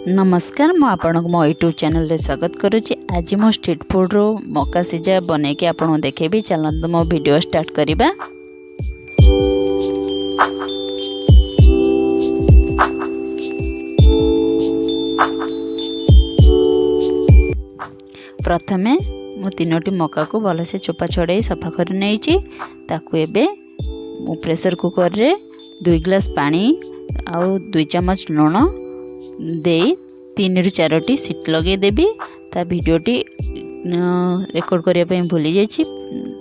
नमस्कार मु आपन को मो यूट्यूब चैनल रे स्वागत करुच्ची। आज मो स्ट्रीट फूड रो मका सिजा बने के आपन देखेबी। चलत मो वीडियो स्टार्ट करिबा। प्रथमे मु तीनोटी मका को भल से चोपा छड़े सफा कर नेइची। ताकू एबे मु प्रेशर कुकर रे 2 ग्लास पानी आउ 2 चम्मच लूण दे 3 रु 4 सीट लगे देबी। ता वीडियोटी रेकॉर्ड करिया पे भूली जाइछि,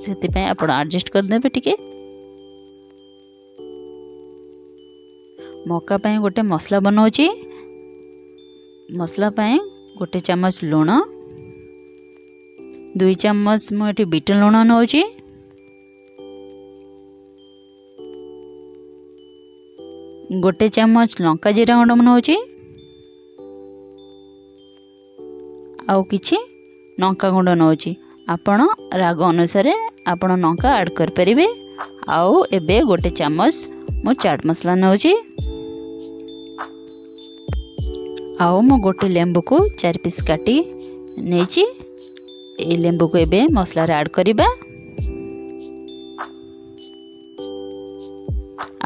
सेति पे आपण एडजस्ट कर देबे। टिके मका पे गोटे मसला बनाउछि। मसला पे गोटे चम्मच लूण, 2 चम्मच मु एठी बीट लूण नउछि, गोटे चम्मच लंका जीरा गुंड नउछि, आउ किछि लंका गुंड नउछि। आपण राग अनुसार आपण लंका ऐड कर परिबे। आउ एबे गोटे चम्मच मु चाट मसला नउछि। आउ मु गोटे लेंबू को 4 पीस काटी नेछि। ए लेंबू को एबे मसला रे ऐड करिबा।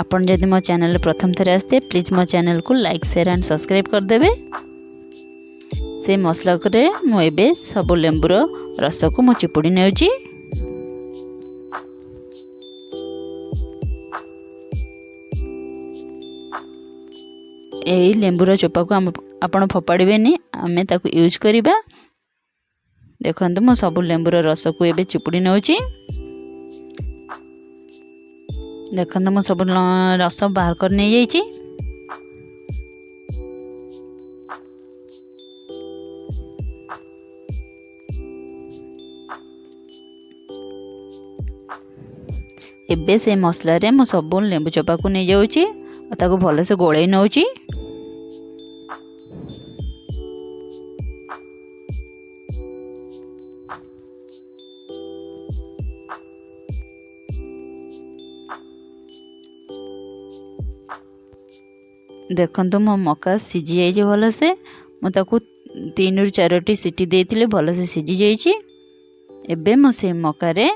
आपण जदि मो चैनल प्रथम थरे आस्ते प्लीज मो चैनल को लाइक शेयर एंड सब्सक्राइब कर देबे। से मसला करे मु एबे सब लेंबूर रस को मु चिपुड़ी नेउची। एई लेंबूर चोपा को आपण फोपाड़बेनी, आमे ताको यूज करिबा। देखंतु मु सब लेंबूर रस को एबे चिपुड़ी नेउची। देखंतु मु सब रस बाहर कर नै जाईची। एबे से मसला रे मु सब लेंबू चोपा को नहीं जाउची और ताको भले से गोळै नउची। देखंतु मो मका सिझी जाइए भल से। मु ताको 3 रु 4 सीटी देथिले, भल से सिझी जाइए। एबे मु से मका रे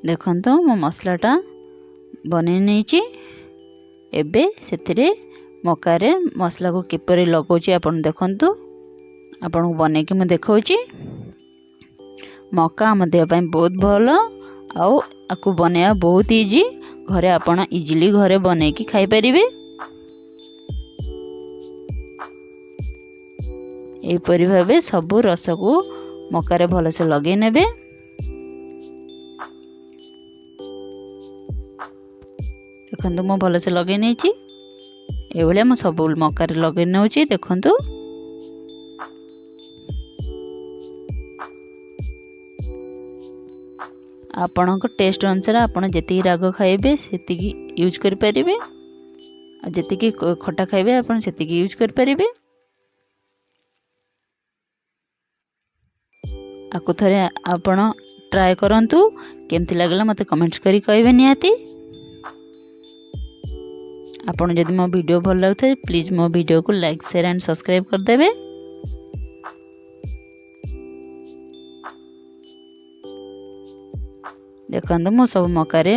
देखंतु मो मसलाटा बनै नेछि। एबे सेथिरे मका रे मसला को किपरि लगौछि आपण देखंतु। आपण को बनै के मु देखौछि। मका हम देह पय बहुत भलो आउ आकु बनैया बहुत इजी। घरे आपण इजीली घरे बनै की खाइ परिबे। ए परि भाबे सब रस को मका रे भलो से लगे नेबे। देखंतु मो भलो से लगे नेछि। ए भले मो सब मका रे लगे नेउछि। देखंतु आपणक टेस्ट अनुसार आपण जेतिकी राग खाइबे सेतिकी यूज कर परिबे। आ जेतिकी खट्टा खाइबे आपण सेतिकी यूज कर परिबे। आकु थरे आपण ट्राई करंतु। केमति लागला मते कमेंट्स करी कहबे नियाती। आपण जदि मो वीडियो भल लागथे प्लीज मो वीडियो को लाइक शेयर एंड सब्सक्राइब कर देबे। देखंतु मो सब मका रे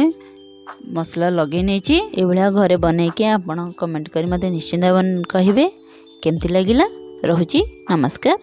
मसला लगे नेछि। ए भलिया घरे बनै के आपण कमेंट करी मते निश्चित कहबे केमति लागिला। रहुची नमस्कार।